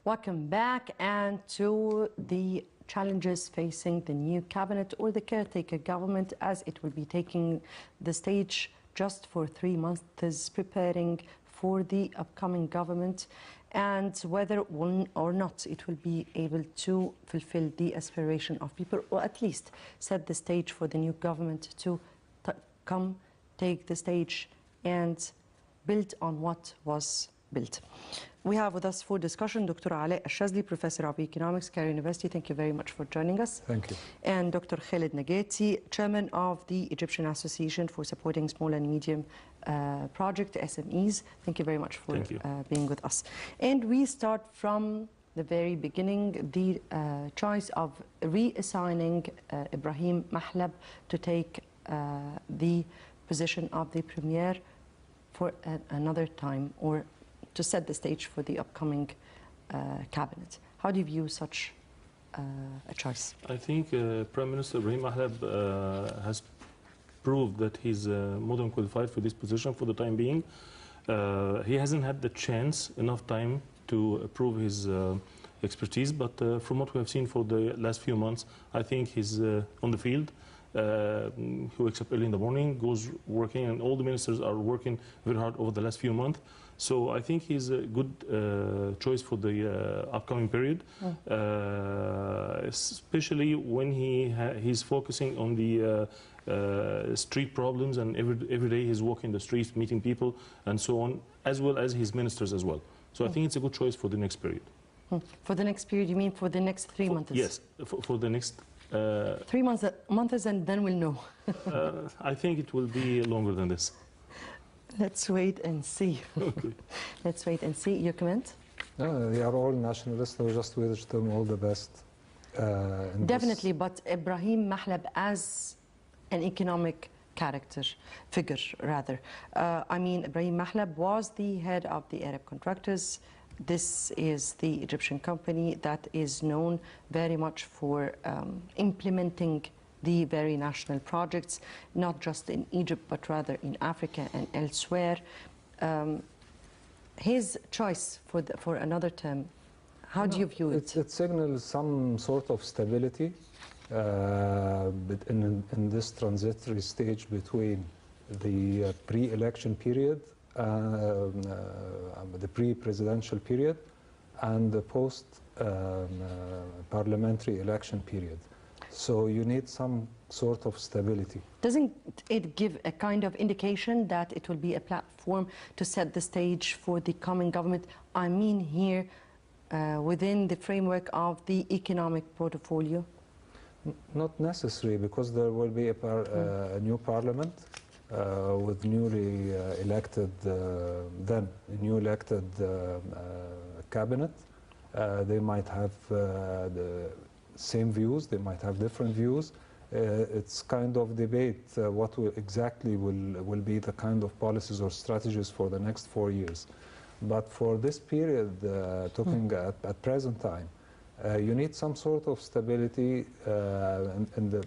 Welcome back, and to the challenges facing the new cabinet or the caretaker government, as it will be taking the stage just for 3 months, is preparing for the upcoming government, and whether or not it will be able to fulfill the aspiration of people, or at least set the stage for the new government to come, take the stage and build on what was built. We have with us for discussion Dr. Alaa Al-Shazly, Professor of Economics, Cairo University. Thank you very much for joining us. Thank you. And Dr. Khalid Nagati, Chairman of the Egyptian Association for Supporting Small and Medium Project, SMEs. Thank you very much for being with us. And we start from the very beginning, the choice of reassigning Ibrahim Mahlab to take the position of the Premier for another time, or to set the stage for the upcoming cabinet. How do you view such a choice? I think Prime Minister Ibrahim Mahlab has proved that he's more than qualified for this position for the time being. He hasn't had the chance, enough time to prove his expertise, but from what we have seen for the last few months, I think he's on the field. He wakes up early in the morning, goes working, and all the ministers are working very hard over the last few months. So I think he's a good choice for the upcoming period, especially when he's focusing on the street problems, and every day he's walking the streets, meeting people, and so on, as well as his ministers as well. So I think it's a good choice for the next period. For the next period, you mean for the next 3 months? Yes, for the next 3 months, and then we'll know. I think it will be longer than this. Let's wait and see. Okay. Let's wait and see. Your comment? No, they are all nationalists. We just wish them all the best. Definitely, but Ibrahim Mahlab as an economic figure, rather. I mean, Ibrahim Mahlab was the head of the Arab contractors. This is the Egyptian company that is known very much for implementing the very national projects, not just in Egypt, but rather in Africa and elsewhere. His choice for another term, how do you view it? It signals some sort of stability in this transitory stage between the pre-election period, the pre-presidential period, and the post-parliamentary election period. So you need some sort of stability. Doesn't it give a kind of indication that it will be a platform to set the stage for the coming government? I mean here, within the framework of the economic portfolio? Not necessary, because there will be a new parliament with newly elected, cabinet. They might have the same views, they might have different views. It's kind of debate what exactly will be the kind of policies or strategies for the next 4 years. But for this period, talking at present time, you need some sort of stability in the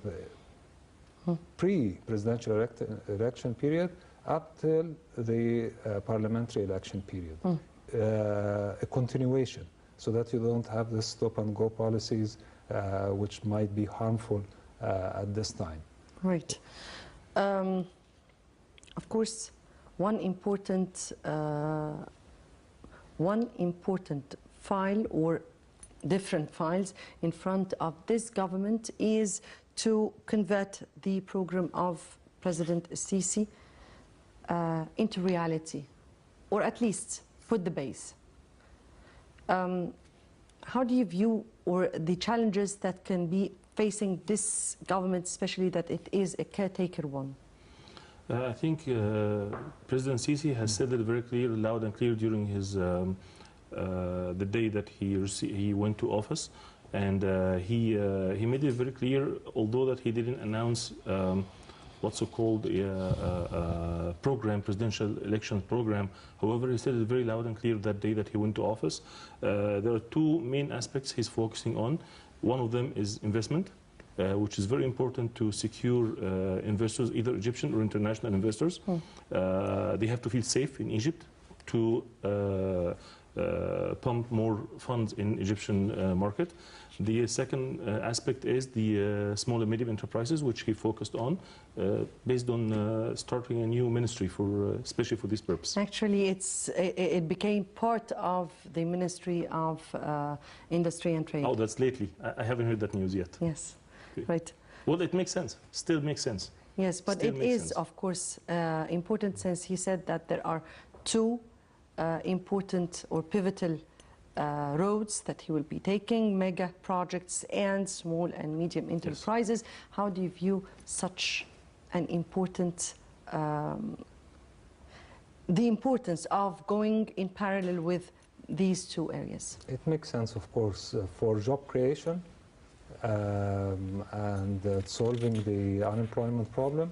pre-presidential election period up till the parliamentary election period. A continuation, so that you don't have the stop-and-go policies which might be harmful at this time. Right. Of course, one important file, or different files in front of this government, is to convert the program of President S.A.E. into reality, or at least put the base. How do you view the challenges that can be facing this government, especially that it is a caretaker one? I think President S.A.E. has said it very clear, loud and clear during his the day that he went to office, and he made it very clear, although that he didn't announce what's so-called program, presidential election program. However, he said it very loud and clear that day that he went to office. There are two main aspects he's focusing on. One of them is investment, which is very important to secure investors, either Egyptian or international investors. They have to feel safe in Egypt to pump more funds in Egyptian market. The second aspect is the small and medium enterprises, which he focused on, based on starting a new ministry for, especially for this purpose. Actually, it became part of the Ministry of Industry and Trade. Oh, that's lately. I haven't heard that news yet. Yes, Okay. right. Well, it makes sense. Still makes sense. Yes, but Still it makes is, sense. of course, important, since he said that there are two important or pivotal roads that he will be taking: mega projects and small and medium enterprises. Yes. How do you view such an important, the importance of going in parallel with these two areas? It makes sense, of course, for job creation and solving the unemployment problem.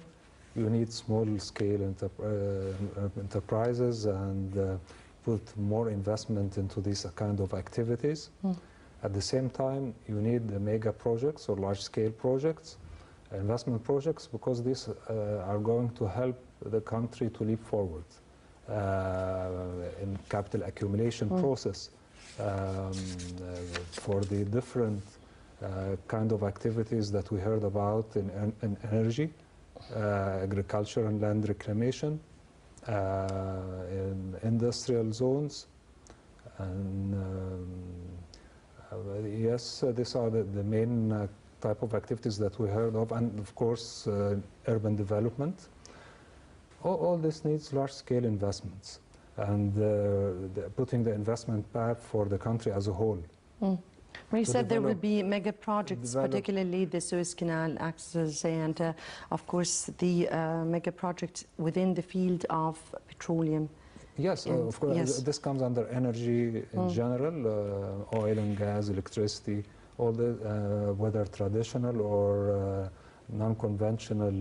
You need small-scale enterprises and put more investment into these kind of activities. At the same time, you need the mega projects or large-scale projects, investment projects, because these are going to help the country to leap forward in capital accumulation process for the different kind of activities that we heard about in energy, agriculture and land reclamation, in industrial zones, and yes, these are the main type of activities that we heard of, and of course urban development. All this needs large-scale investments and putting the investment back for the country as a whole. When you said there will be mega projects, particularly the Suez Canal access and, of course, the mega projects within the field of petroleum. Yes, of course. Yes. This comes under energy in general, oil and gas, electricity, all the whether traditional or non-conventional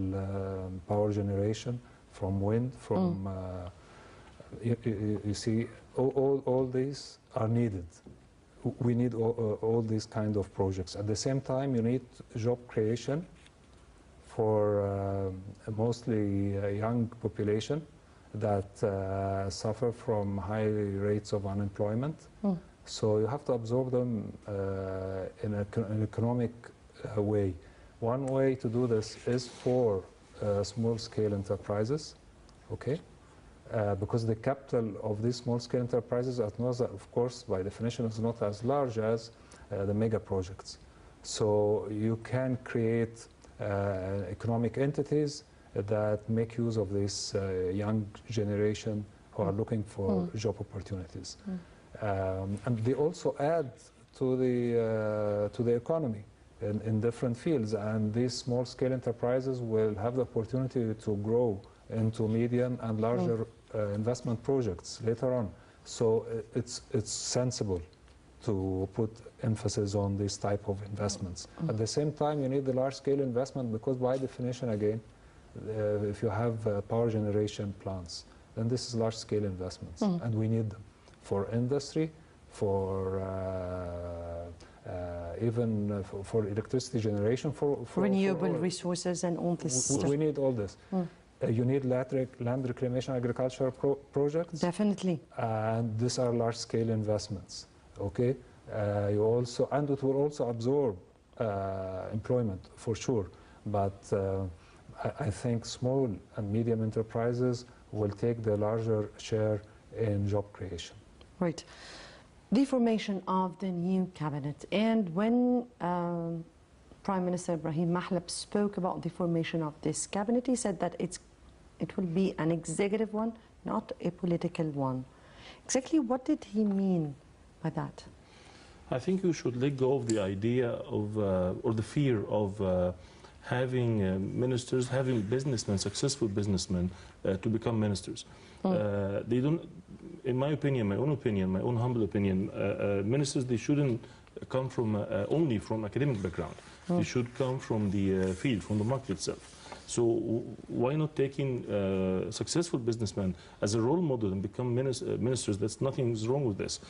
power generation from wind, from you see, all these are needed. We need all these kind of projects. At the same time, you need job creation for mostly a young population that suffer from high rates of unemployment. So you have to absorb them in an economic way. One way to do this is for small-scale enterprises, okay? Because the capital of these small-scale enterprises, of course, by definition, is not as large as the mega projects. So you can create economic entities that make use of this young generation who are looking for job opportunities. And they also add to the economy in different fields. And these small-scale enterprises will have the opportunity to grow into medium and larger investment projects later on. So it's sensible to put emphasis on this type of investments. At the same time, you need the large-scale investment because by definition, again, if you have power generation plants, then this is large-scale investments, and we need them for industry, for even for electricity generation, for renewable resources and all this stuff. We need all this. You need land reclamation agriculture projects. Definitely. And these are large-scale investments, okay? You also, and it will also absorb employment for sure. But I think small and medium enterprises will take the larger share in job creation. Right. The formation of the new cabinet, and when Prime Minister Ibrahim Mahlab spoke about the formation of this cabinet, he said that it will be an executive one, not a political one. Exactly what did he mean by that? I think you should let go of the idea of, or the fear of having ministers, having businessmen, successful businessmen, to become ministers. They don't, in my opinion, my own humble opinion, ministers, they shouldn't come from only from academic background. They should come from the field, from the market itself. So why not taking successful businessmen as a role model and become ministers? That's nothing's wrong with this.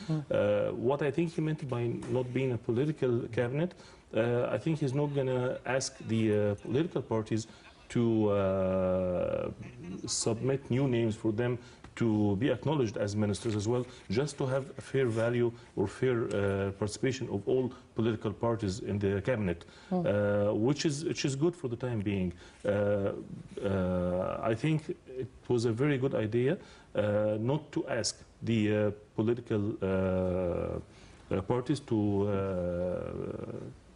What I think he meant by not being a political cabinet, I think he's not going to ask the political parties to submit new names for them to be acknowledged as ministers as well, just to have a fair value or fair participation of all political parties in the cabinet, which is good for the time being. I think it was a very good idea not to ask the political parties to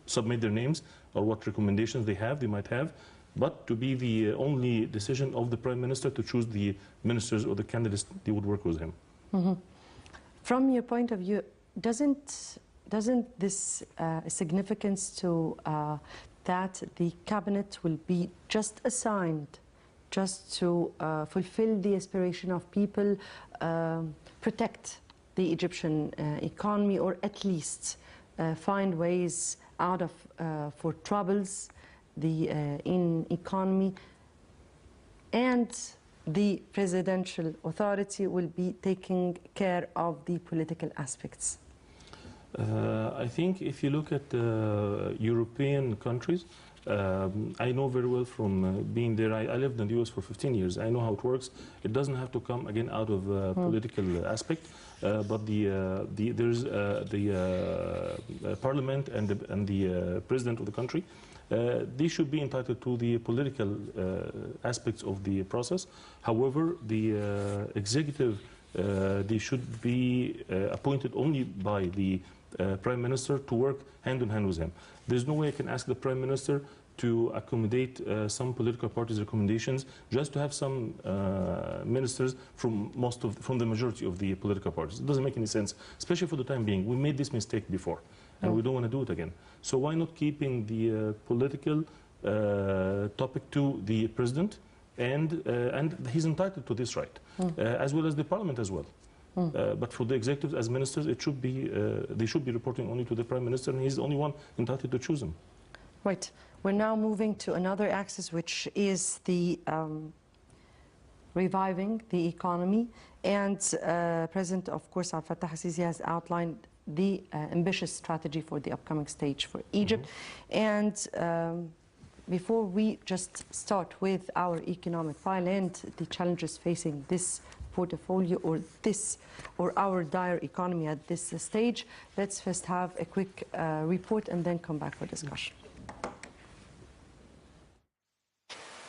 submit their names or what recommendations they might have, but to be the only decision of the Prime Minister to choose the ministers or the candidates they would work with him. From your point of view, doesn't this significance to that the cabinet will be just assigned just to fulfill the aspiration of people, protect the Egyptian economy, or at least find ways out of for troubles in economy, and the presidential authority will be taking care of the political aspects? I think if you look at European countries, I know very well from being there. I lived in the US for 15 years. I know how it works. It doesn't have to come again out of political aspect, but there's the parliament and the president of the country. They should be entitled to the political aspects of the process. However, the executive, they should be appointed only by the Prime Minister to work hand in hand with him. There's no way I can ask the Prime Minister to accommodate some political parties' recommendations just to have some ministers from the majority of the political parties. It doesn't make any sense, especially for the time being. We made this mistake before, and we don't want to do it again. So why not keeping the political topic to the president, and he's entitled to this right, as well as the parliament as well. But for the executives as ministers, it should be they should be reporting only to the Prime Minister, and he's the only one entitled to choose them. Right. We're now moving to another axis, which is the reviving the economy. And President, of course, Abdel Fattah al-Sisi has outlined the ambitious strategy for the upcoming stage for Egypt. And before we just start with our economic file and the challenges facing this portfolio or our dire economy at this stage, let's first have a quick report and then come back for discussion.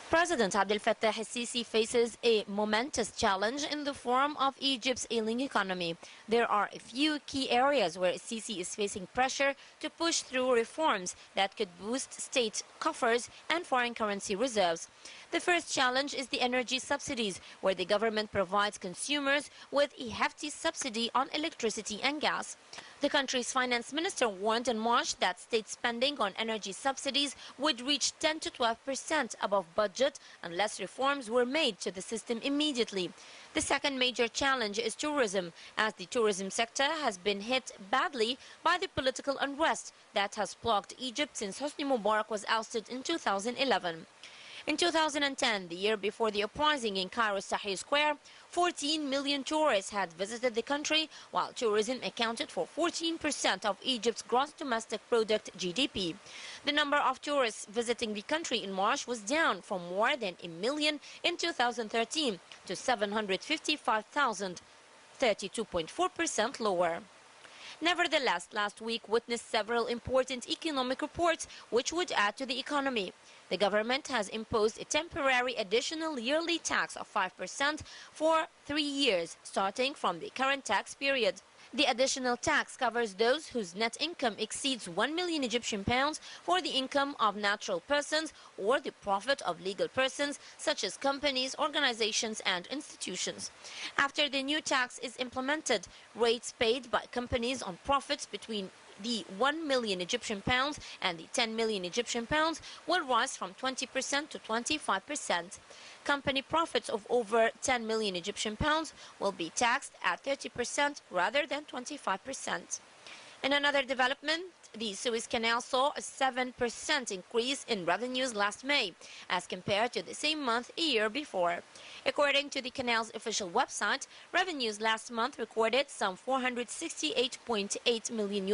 President Abdel Fattah al-Sisi faces a momentous challenge in the form of Egypt's ailing economy. There are a few key areas where Sisi is facing pressure to push through reforms that could boost state coffers and foreign currency reserves. The first challenge is the energy subsidies, where the government provides consumers with a hefty subsidy on electricity and gas. The country's finance minister warned in March that state spending on energy subsidies would reach 10 to 12% above budget unless reforms were made to the system immediately. The second major challenge is tourism, as the tourism sector has been hit badly by the political unrest that has plagued Egypt since Hosni Mubarak was ousted in 2011. In 2010, the year before the uprising in Cairo's Tahrir Square, 14 million tourists had visited the country, while tourism accounted for 14% of Egypt's gross domestic product (GDP). The number of tourists visiting the country in March was down from more than 1 million in 2013 to 755,000, 32.4% lower. Nevertheless, last week witnessed several important economic reports which would add to the economy. The government has imposed a temporary additional yearly tax of 5% for 3 years, starting from the current tax period. The additional tax covers those whose net income exceeds 1 million Egyptian pounds for the income of natural persons or the profit of legal persons, such as companies, organizations, and institutions. After the new tax is implemented, rates paid by companies on profits between the 1 million Egyptian pounds and the 10 million Egyptian pounds will rise from 20% to 25%. Company profits of over 10 million Egyptian pounds will be taxed at 30% rather than 25%. In another development, the Suez Canal saw a 7% increase in revenues last May, as compared to the same month a year before. According to the canal's official website, revenues last month recorded some $468.8 million.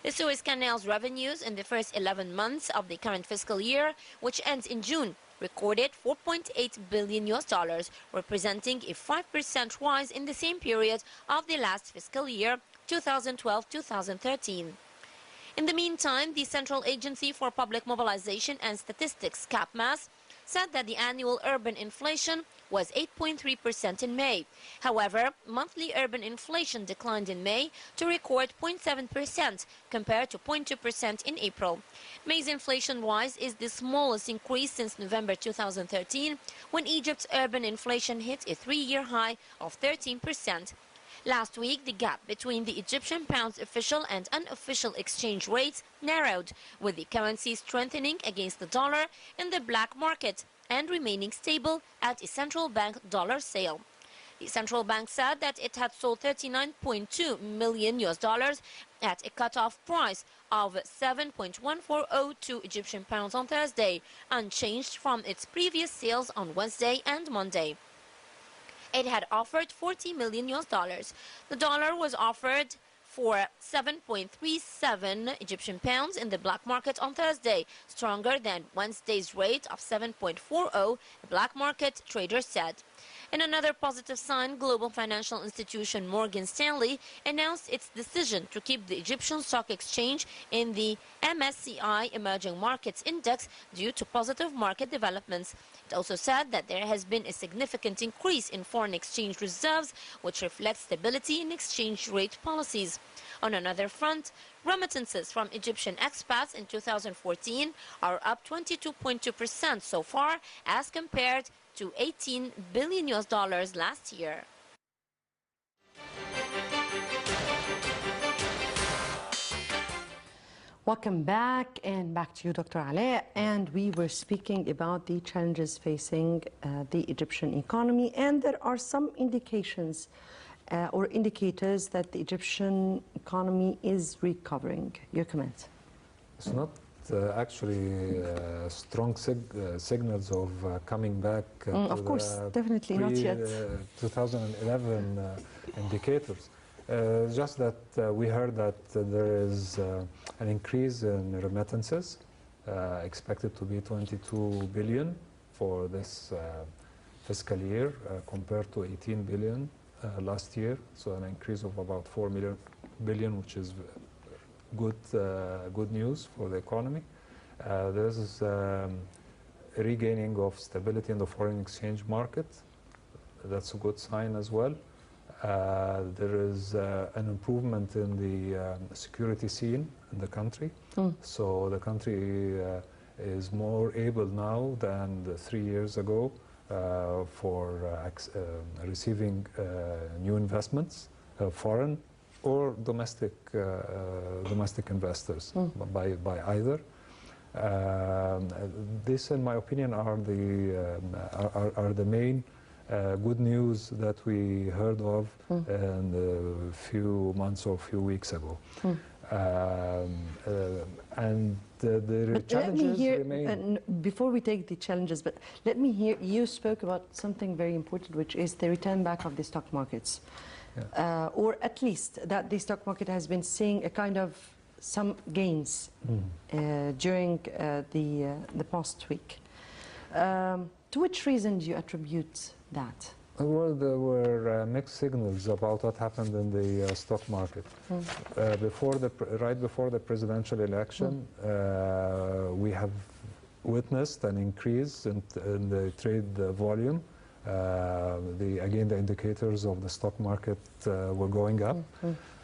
The Suez Canal's revenues in the first 11 months of the current fiscal year, which ends in June, recorded 4.8 billion US dollars, representing a 5% rise in the same period of the last fiscal year, 2012-2013. In the meantime, the Central Agency for Public Mobilization and Statistics, CAPMAS, said that the annual urban inflation was 8.3% in May. However, monthly urban inflation declined in May to record 0.7% compared to 0.2% in April. May's inflation rise is the smallest increase since November 2013, when Egypt's urban inflation hit a three-year high of 13%. Last week, the gap between the Egyptian pound's official and unofficial exchange rates narrowed, with the currency strengthening against the dollar in the black market and remaining stable at a central bank dollar sale. The central bank said that it had sold 39.2 million US dollars at a cutoff price of 7.1402 Egyptian pounds on Thursday, unchanged from its previous sales on Wednesday and Monday. It had offered 40 million US dollars. The dollar was offered for 7.37 Egyptian pounds in the black market on Thursday, stronger than Wednesday's rate of 7.40, the black market trader said. In another positive sign, global financial institution Morgan Stanley announced its decision to keep the Egyptian Stock Exchange in the MSCI Emerging Markets Index due to positive market developments. It also said that there has been a significant increase in foreign exchange reserves, which reflects stability in exchange rate policies. On another front, remittances from Egyptian expats in 2014 are up 22.2% so far as compared to 18 billion US dollars last year. Welcome back, and back to you, Dr. Alaa. And we were speaking about the challenges facing the Egyptian economy, and there are some indications or indicators that the Egyptian economy is recovering. Your comment? It's not actually strong signals of coming back of course, definitely not yet. 2011 indicators. Just that we heard that there is an increase in remittances, expected to be 22 billion for this fiscal year, compared to 18 billion last year. So an increase of about 4 billion, which is good news for the economy. There is a regaining of stability in the foreign exchange market. That's a good sign as well. There is an improvement in the security scene in the country. So the country is more able now than 3 years ago for receiving new investments, foreign or domestic investors, by either. This, in my opinion, are the main good news that we heard of in a few months or few weeks ago. And the challenges remain. Before we take the challenges, but let me hear, you spoke about something very important, which is the return back of the stock markets. Yeah. Or at least that the stock market has been seeing a kind of some gains during the past week. To which reason do you attribute that? Well, there were mixed signals about what happened in the stock market. Right before the presidential election, we have witnessed an increase in the trade volume. Again, the indicators of the stock market were going up,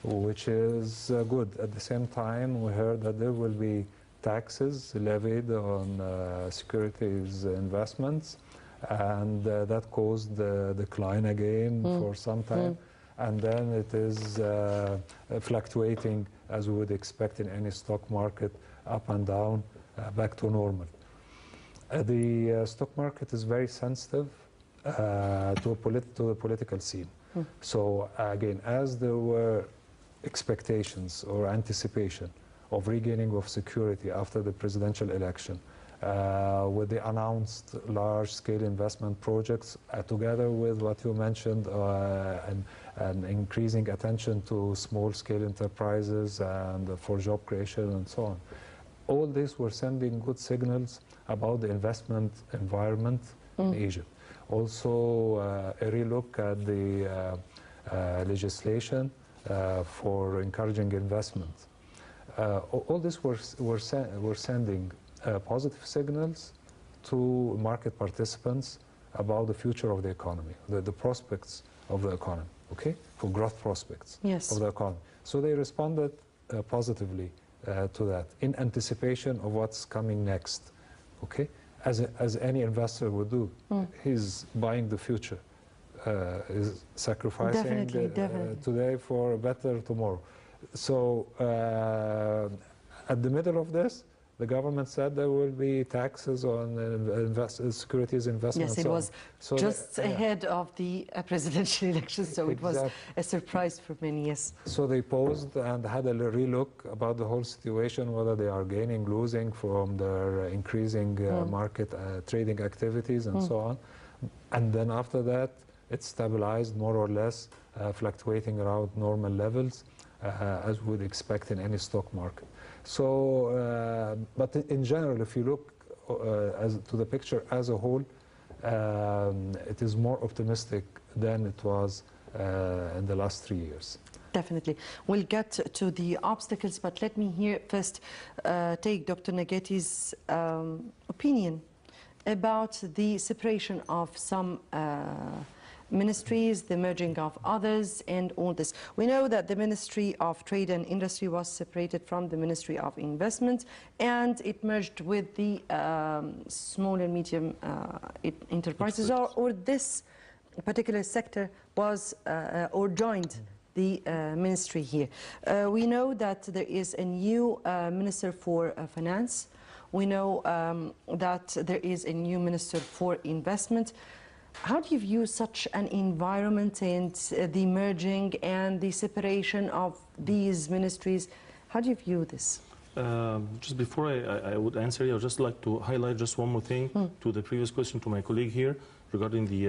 which is good. At the same time, we heard that there will be taxes levied on securities investments, and that caused the decline again for some time. And then it is fluctuating, as we would expect in any stock market, up and down, back to normal. The stock market is very sensitive to the political scene. So again, as there were expectations or anticipation of regaining of security after the presidential election, with the announced large-scale investment projects, together with what you mentioned, and increasing attention to small-scale enterprises and for job creation and so on. all this were sending good signals about the investment environment in Egypt. Also, a relook at the legislation for encouraging investment. All this were sending positive signals to market participants about the future of the economy, the prospects of the economy, okay, for growth prospects of the economy. So they responded positively to that in anticipation of what's coming next, okay, as any investor would do. He's buying the future, is sacrificing today for a better tomorrow. So at the middle of this, the government said there will be taxes on securities investment. Yes, it was so just ahead of the presidential election, so it was a surprise for many, yes. So they paused and had a relook about the whole situation, whether they are gaining, losing from their increasing market trading activities and so on. And then after that, it stabilized more or less, fluctuating around normal levels, as we would expect in any stock market. So, but in general, if you look to the picture as a whole, it is more optimistic than it was in the last 3 years. Definitely. We'll get to the obstacles, but let me here first take Dr. Nagati's opinion about the separation of some ministries, the merging of others, and all this. We know that the Ministry of Trade and Industry was separated from the Ministry of Investment, and it merged with the small and medium enterprises, or this particular sector was or joined the ministry here. We know that there is a new Minister for Finance. We know that there is a new Minister for Investment. How do you view such an environment and the merging and the separation of these ministries? How do you view this? Just before I would answer, I would just like to highlight just one more thing to the previous question to my colleague here regarding the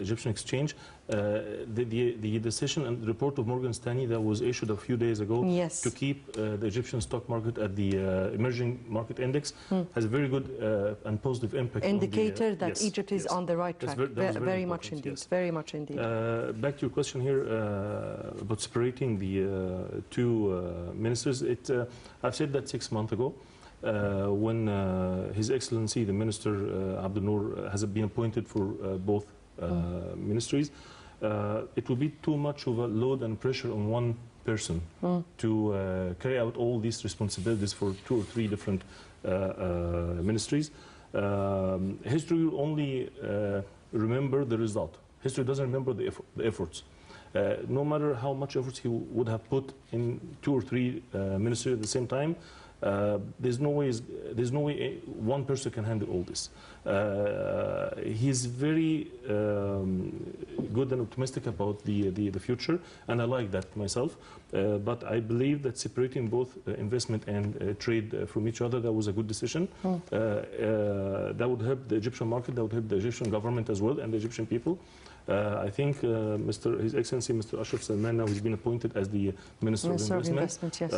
Egyptian exchange. The decision and report of Morgan Stanley that was issued a few days ago to keep the Egyptian stock market at the emerging market index has a very good and positive impact. Indicator on the, that Egypt is on the right track. Very much indeed. Very much indeed. Back to your question here about separating the two ministers. I've said that 6 months ago. When His Excellency, the Minister Abdul Noor, has been appointed for both ministries, it will be too much of a load and pressure on one person to carry out all these responsibilities for 2 or 3 different ministries. History will only remember the result. History doesn't remember the efforts. No matter how much efforts he would have put in 2 or 3 ministries at the same time, there's no way one person can handle all this. He's very good and optimistic about the future, and I like that myself. But I believe that separating both investment and trade from each other, that was a good decision. That would help the Egyptian market, that would help the Egyptian government as well, and the Egyptian people. I think His Excellency Mr. Ashraf Salman, now he's been appointed as the Minister of Investment. Yes.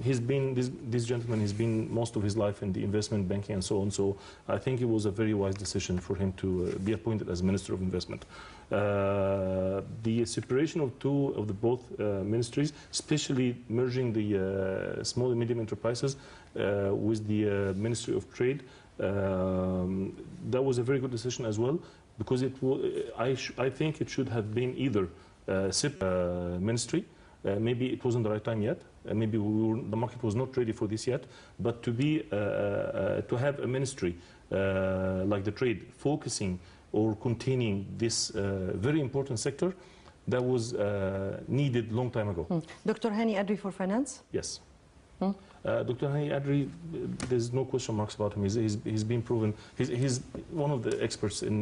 He's been this gentleman has been most of his life in the investment banking and so on. So I think it was a very wise decision for him to be appointed as Minister of Investment. The separation of both ministries, especially merging the small and medium enterprises with the Ministry of Trade, that was a very good decision as well. Because I think it should have been either ministry. Maybe it wasn't the right time yet. Maybe the market was not ready for this yet. But to have a ministry like the trade focusing or containing this very important sector, that was needed long time ago. Dr. Hani Adri for Finance? Yes. Dr. Hani Adri, there's no question marks about him. He's been proven. He's one of the experts in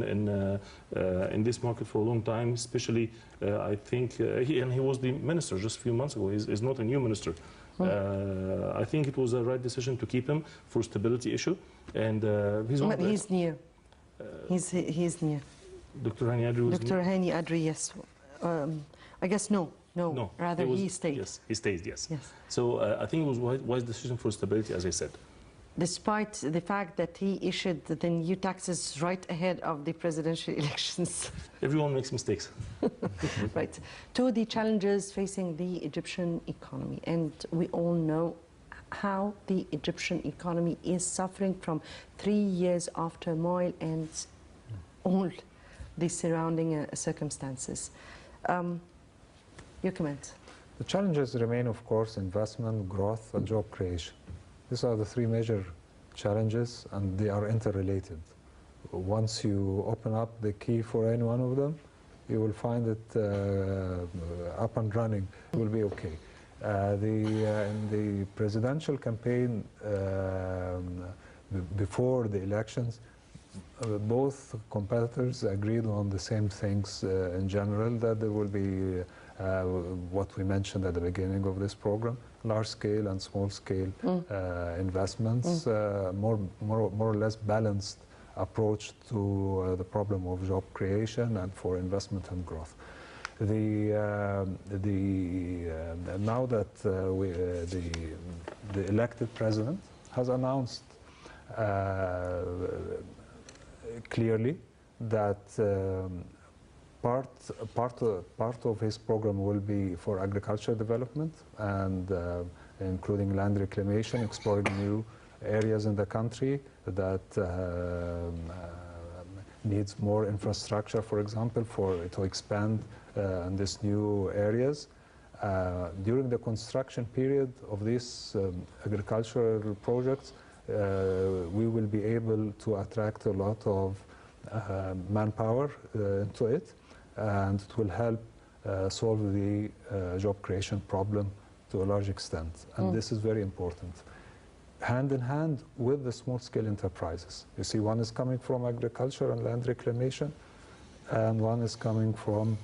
this market for a long time. Especially, I think, he was the minister just a few months ago. He's not a new minister. I think it was a right decision to keep him for stability issue. And he's new. He's new. Dr. Hani Adri was Dr. Hani Adri, yes. I guess no. No, rather he stayed. Yes, he stayed, yes. So I think it was a wise decision for stability, as I said. despite the fact that he issued the new taxes right ahead of the presidential elections. Everyone makes mistakes. Right. To the challenges facing the Egyptian economy. And we all know how the Egyptian economy is suffering from 3 years of turmoil and all the surrounding circumstances. Your comment? The challenges remain, of course, investment, growth, and job creation. These are the three major challenges, and they are interrelated. Once you open up the key for any one of them, you will find it up and running. It will be okay. In the presidential campaign before the elections, both competitors agreed on the same things in general, that there will be what we mentioned at the beginning of this program, large-scale and small-scale investments, more or less balanced approach to the problem of job creation and for investment and growth. Now that the elected president has announced clearly that part of his program will be for agriculture development, and including land reclamation, exploring new areas in the country that needs more infrastructure, for example, to expand in these new areas. During the construction period of these agricultural projects, we will be able to attract a lot of manpower into it, and it will help solve the job creation problem to a large extent. And this is very important. Hand in hand with the small-scale enterprises. You see, one is coming from agriculture and land reclamation, and one is coming from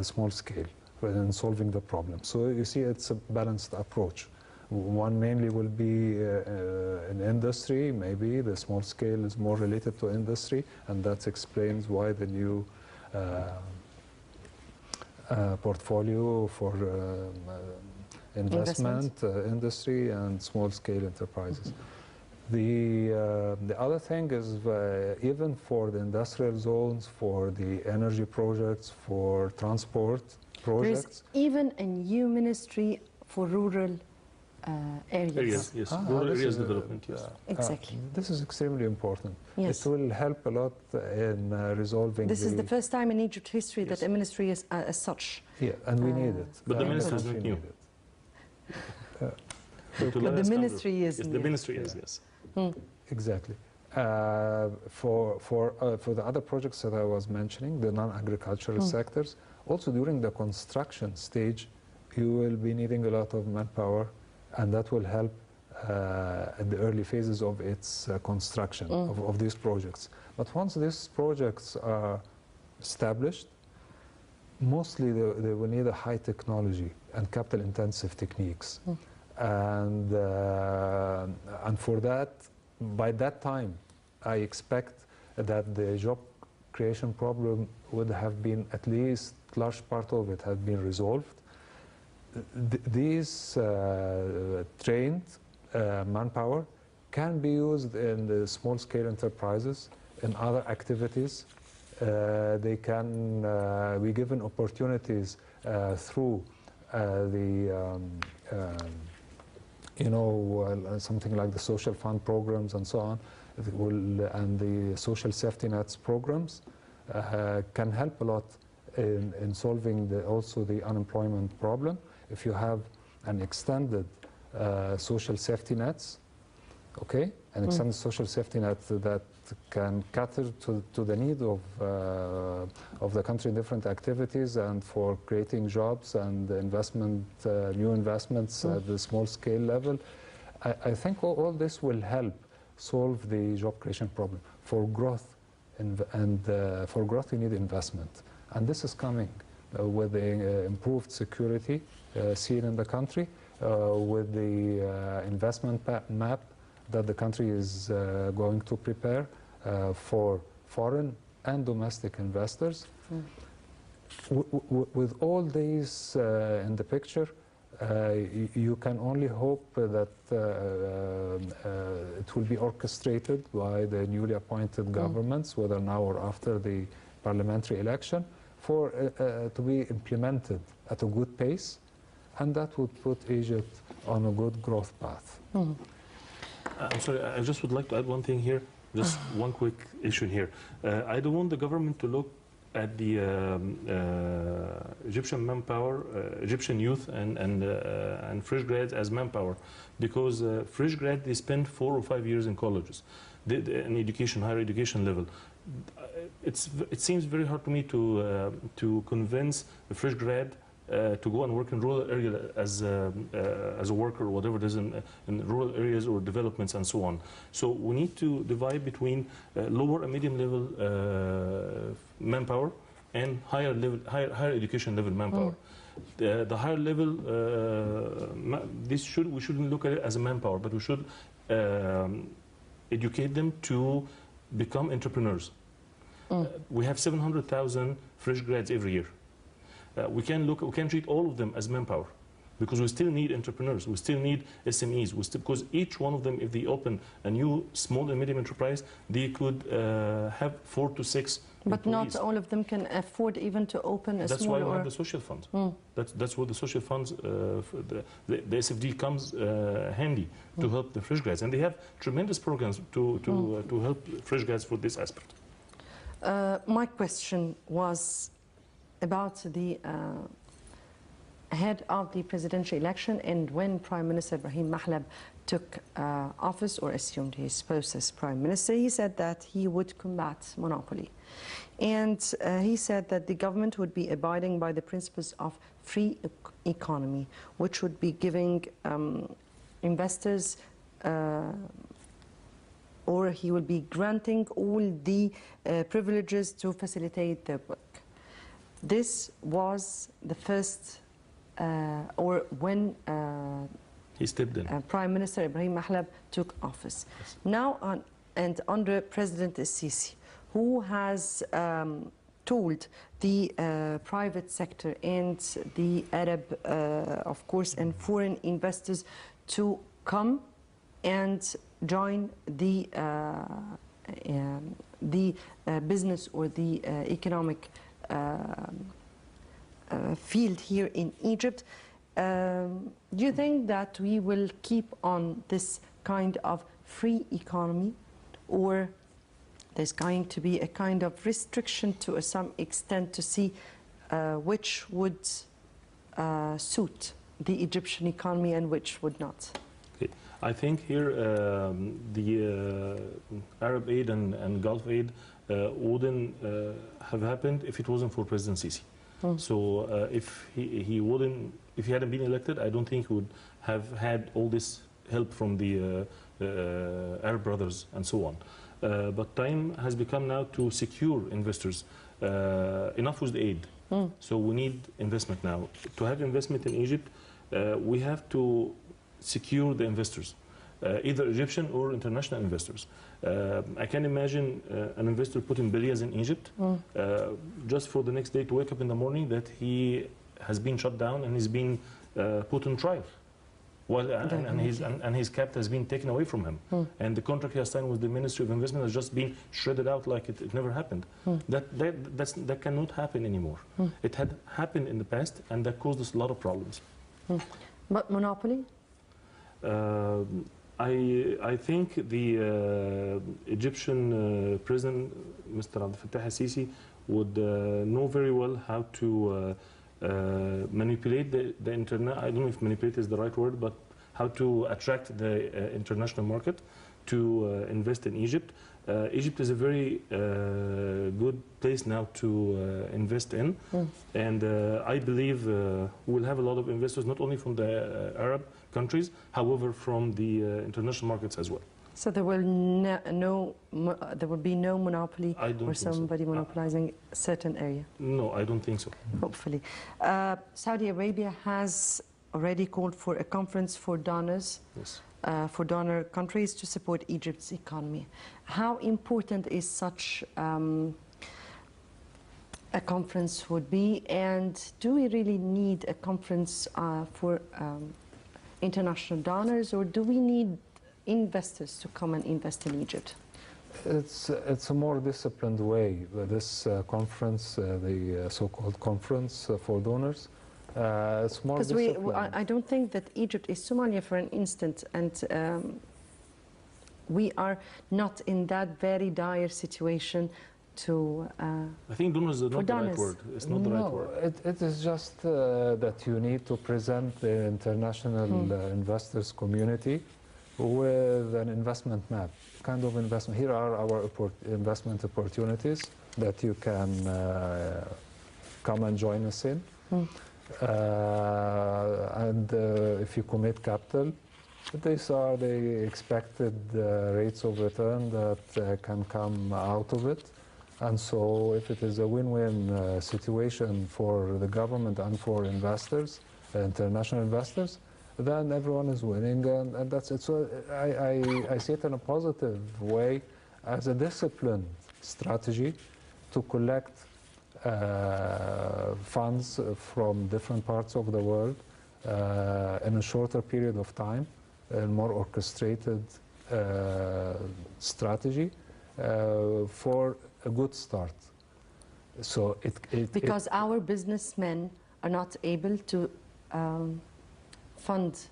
small scale in solving the problem. So you see, it's a balanced approach. One mainly will be in industry, maybe the small scale is more related to industry, and that explains why the new portfolio for investment, industry, and small-scale enterprises. The other thing is even for the industrial zones, for the energy projects, for transport projects. There's even a new ministry for rural areas. Yes. Rural areas development, yes. Exactly. This is extremely important. Yes. It will help a lot in resolving This is the first time in Egypt history that a ministry is as such. Yeah, and we need it. But the ministry is not new. But the ministry is yes, the ministry is, yes. Exactly. For the other projects that I was mentioning, the non-agricultural sectors, also during the construction stage, you will be needing a lot of manpower, and that will help at the early phases of its construction of these projects. But once these projects are established, mostly they will need a high technology and capital-intensive techniques. And for that, by that time, I expect that the job creation problem would have been, at least large part of it, have been resolved. These trained manpower can be used in the small-scale enterprises, in other activities. They can be given opportunities through something like the social fund programs and so on, and the social safety nets programs can help a lot in solving also the unemployment problem. If you have an extended social safety nets, okay, an extended social safety net that can cater to the need of the country in different activities and for creating jobs and investment, new investments at the small scale level. I think all this will help solve the job creation problem. For growth, for growth you need investment, and this is coming with the improved security seen in the country, with the investment map that the country is going to prepare for foreign and domestic investors. With all these in the picture, You can only hope that it will be orchestrated by the newly appointed governments, whether now or after the parliamentary election, for to be implemented at a good pace, and that would put Egypt on a good growth path. I'm sorry, I just would like to add one thing here, just one quick issue here. I don't want the government to look at the Egyptian manpower, Egyptian youth and fresh grads as manpower, because fresh grads, they spend 4 or 5 years in colleges, in education, higher education level. It seems very hard to me to convince a fresh grad to go and work in rural area as a worker or whatever it is in rural areas or developments and so on. So we need to divide between lower and medium level manpower and higher education level manpower. The higher level, we shouldn't look at it as a manpower, but we should educate them to become entrepreneurs. We have 700,000 fresh grads every year. We can treat all of them as manpower, because we still need entrepreneurs, we still need SMEs, because each one of them, if they open a new small and medium enterprise, they could have 4 to 6 But employees. not all of them can afford even to open a That's small why we have the social funds. That's where the social funds, the SFD comes handy to help the fresh grads, and they have tremendous programs to help fresh grads for this aspect. My question was about the ahead of the presidential election, and when Prime Minister Ibrahim Mahlab took office or assumed his post as Prime Minister, he said that he would combat monopoly. And he said that the government would be abiding by the principles of free economy, which would be giving investors or he will be granting all the privileges to facilitate their work. This was the first, or when he stepped in. Prime Minister Ibrahim Mahlab took office. Yes. Now, and under President S.A.E, who has told the private sector and the Arab, of course, and foreign investors to come and join the business or the economic field here in Egypt. Do you think that we will keep on this kind of free economy, or there's going to be a kind of restriction to some extent to see which would suit the Egyptian economy and which would not? Okay. I think here the Arab aid and Gulf aid wouldn't have happened if it wasn't for President Sisi. So if he hadn't been elected, I don't think he would have had all this help from the Arab brothers and so on. But time has become now to secure investors. Enough with the aid. So we need investment now. To have investment in Egypt, we have to secure the investors, either Egyptian or international investors. I can imagine an investor putting billions in Egypt just for the next day to wake up in the morning that he has been shut down and he's been put on trial. Well, and his capital has been taken away from him. And the contract he has signed with the Ministry of Investment has just been shredded out like it never happened. That cannot happen anymore. It had happened in the past, and that caused us a lot of problems. But monopoly? I think the Egyptian President, Mr. Abdel Fattah al-Sisi, would know very well how to manipulate the internet. I don't know if manipulate is the right word, but how to attract the international market to invest in Egypt. Egypt is a very good place now to invest in, and I believe we'll have a lot of investors, not only from the Arab countries, however, from the international markets as well. So there will there will be no monopoly or somebody monopolizing a certain area? No, I don't think so. Hopefully. Saudi Arabia has already called for a conference for donors, for donor countries to support Egypt's economy. How important is such a conference would be, and do we really need a conference for international donors, or do we need investors to come and invest in Egypt? It's a more disciplined way. This conference, the so-called conference for donors, it's more disciplined. Because I don't think that Egypt is Somalia for an instant, and we are not in that very dire situation to I think donors is not the right word. It's not the right word. It is just that you need to present the international investors community with an investment map, kind of investment. Here are our investment opportunities that you can come and join us in. And if you commit capital, these are the expected rates of return that can come out of it. And so if it is a win-win situation for the government and for investors, international investors, then everyone is winning, and that's it. So I see it in a positive way as a disciplined strategy to collect funds from different parts of the world in a shorter period of time, a more orchestrated strategy for a good start. So because our businessmen are not able to fund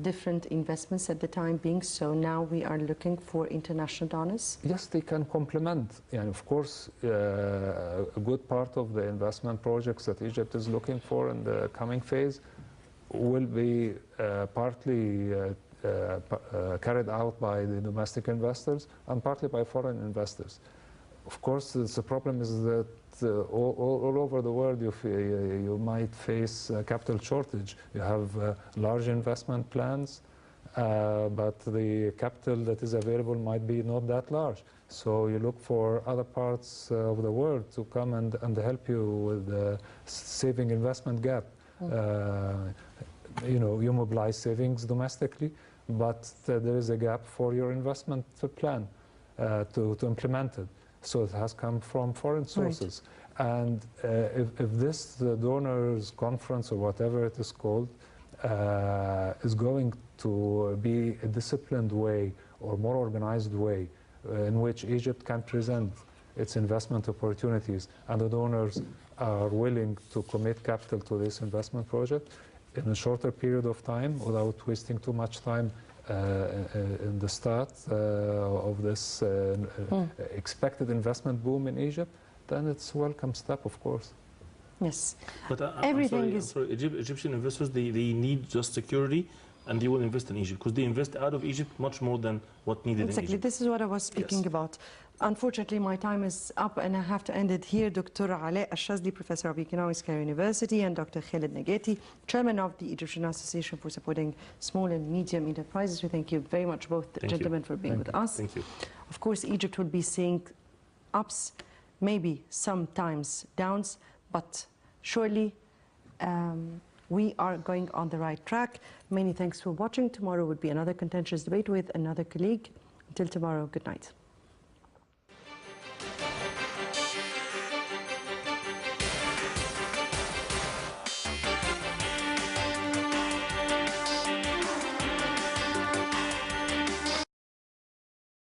different investments at the time being, so now we are looking for international donors? Yes, they can complement. And of course, a good part of the investment projects that Egypt is looking for in the coming phase will be partly carried out by the domestic investors and partly by foreign investors. Of course, the problem is that all over the world you might face a capital shortage. You have large investment plans, but the capital that is available might be not that large. So you look for other parts of the world to come and help you with the saving investment gap. You know, you mobilize savings domestically, but there is a gap for your investment plan to implement it. So it has come from foreign sources. Right. And if this donors conference or whatever it is called is going to be a disciplined way or more organized way in which Egypt can present its investment opportunities and the donors are willing to commit capital to this investment project in a shorter period of time without wasting too much time in the start of this expected investment boom in Egypt, then it's a welcome step, of course. Yes. But everything I'm sorry, Egyptian investors, they need just security, and they will invest in Egypt because they invest out of Egypt much more than what needed in Egypt. Exactly. This is what I was speaking about. Unfortunately, my time is up and I have to end it here. Dr. Alaa Al-Shazly, Professor of Economics, Cairo University, and Dr. Khaled Nagati, Chairman of the Egyptian Association for Supporting Small and Medium Enterprises. We thank you very much, both gentlemen, for being with us. Thank you. Of course, Egypt will be seeing ups, maybe sometimes downs, but surely we are going on the right track. Many thanks for watching. Tomorrow would be another contentious debate with another colleague. Until tomorrow, good night.